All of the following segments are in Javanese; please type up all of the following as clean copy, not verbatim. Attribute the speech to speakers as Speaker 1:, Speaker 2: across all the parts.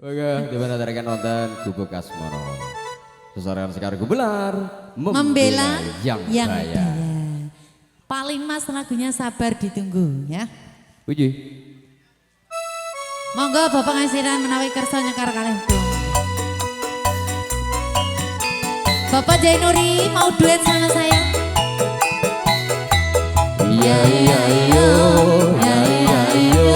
Speaker 1: Oke, di mana rekan nonton Gubuk Asmoro. Seseorang sekar gubelar
Speaker 2: membela
Speaker 1: yang kaya.
Speaker 2: Paling mas lagunya sabar ditunggu ya.
Speaker 1: Puji.
Speaker 2: Monggo Bapak ngasiran menawi kersa nyekar kalih pun. Bapak Jainuri mau duet sama saya?
Speaker 1: Iya iya iya iya iya iya.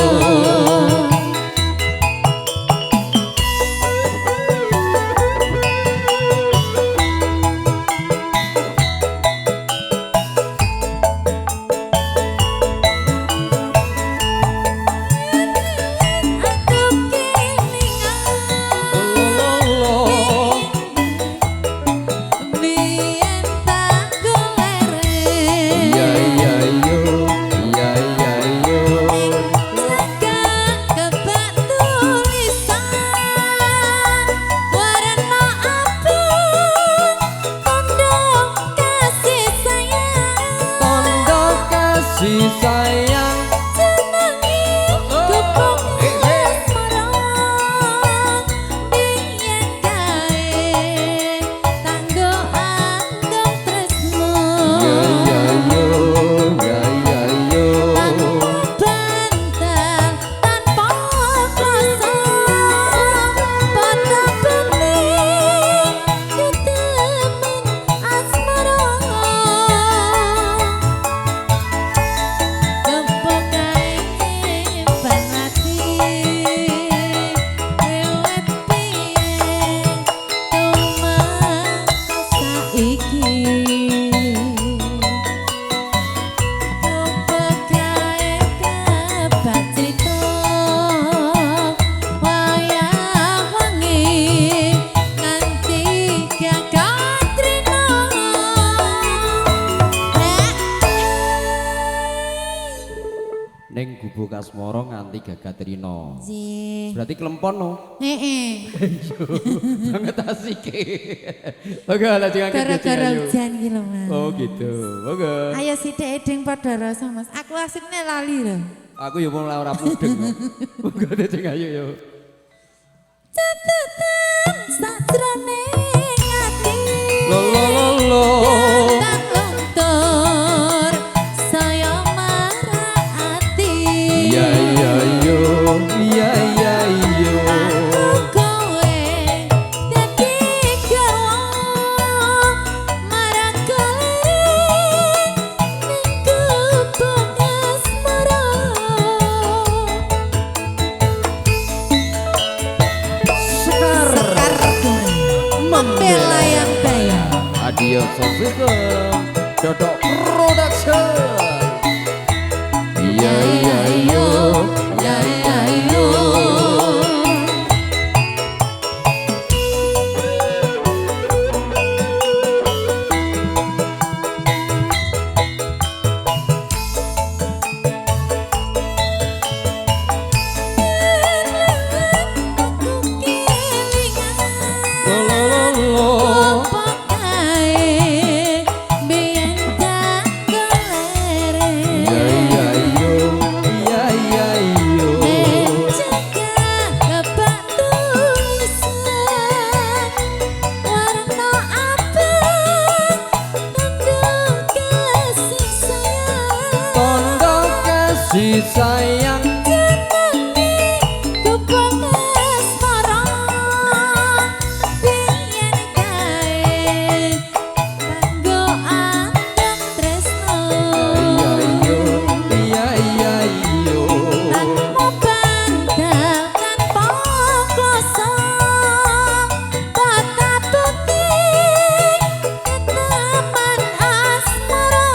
Speaker 1: Si sayang
Speaker 2: senangi gubuk asmara biyen kae tanggo andong tresno
Speaker 1: ya ya yo ya ya yo
Speaker 2: bantah tanpa rasa pada bening ketemen asmara.
Speaker 1: Neng Gubuk Asmoro nganti Gagat Rino.
Speaker 2: Berarti
Speaker 1: kelempon no.
Speaker 2: Heeh.
Speaker 1: Banget asike. Oke, langsung angkat
Speaker 2: Gara-gara hujan iki lho, Mas.
Speaker 1: Oh gitu. Oke.
Speaker 2: Ayo sithik edeng padha rasa, Mas. Aku asine lali lho.
Speaker 1: Aku ya mau ora mudeng. Oke, sing ayo yo.
Speaker 2: Catatan sajroning ati.
Speaker 1: Lo lo lo lo.
Speaker 2: Luntur saya marati.
Speaker 1: Iya iya yo. Iya iya yo.
Speaker 2: Kowe dadi garwa marang kaliring ning gubuk asmara.
Speaker 1: Sekar
Speaker 2: Membela yang kaya.
Speaker 1: Adio Sofism Dodok Production. Iya iya yo. Iya iya yo. Si sayang
Speaker 2: senangi gubuk asmara biyen kae kanggo andong tresno.
Speaker 1: iya iyo iya iya iyo.
Speaker 2: Tanpa bandal tanpa kuasa kata putih keteman asmara.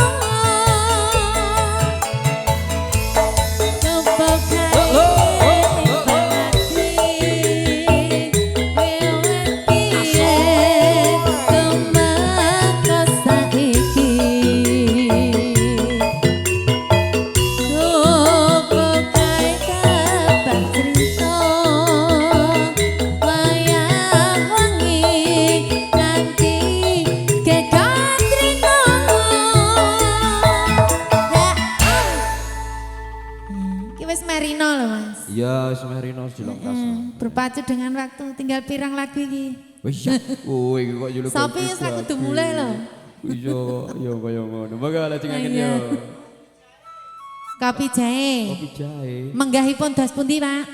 Speaker 1: Iya, Semerino dilongkas.
Speaker 2: Berpacu dengan waktu, tinggal pirang lagu iki.
Speaker 1: Wis ya. Oh iki kok julukan.
Speaker 2: Sopi wis aku kudu mulai lho.
Speaker 1: Iya, yo kaya ngono. Monggo lajengaken
Speaker 2: Iya.
Speaker 1: yo.
Speaker 2: Kopi jahe.
Speaker 1: Kopi jahe.
Speaker 2: Menggahipun das pundi, Pak?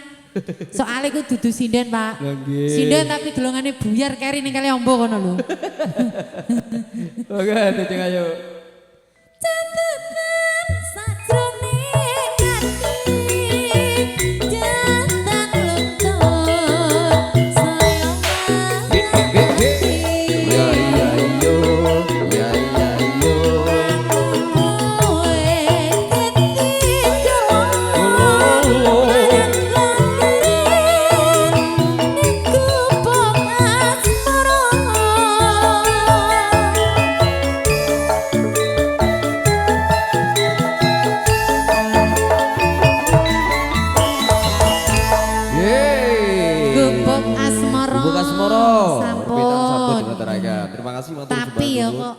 Speaker 2: Soalnya ku dudu sinden, Pak.
Speaker 1: Nggih.
Speaker 2: Sinden tapi delongane buyar keri ning kali ombo kono lho.
Speaker 1: Oke, lajeng ayo.
Speaker 2: Tetepan sajroning ati jantan luntur saya mati.
Speaker 1: Ya iya yo, ya iya yo.
Speaker 2: Kowe ketingal layang lampiring ning gubuk asmara.
Speaker 1: Yeay.
Speaker 2: Gubuk asmara.
Speaker 1: Gubuk Asmara.
Speaker 2: Sampun.
Speaker 1: Orbitan sampun dimaturaken. Terima kasih matur
Speaker 2: Tapi ya
Speaker 1: sumbang
Speaker 2: kok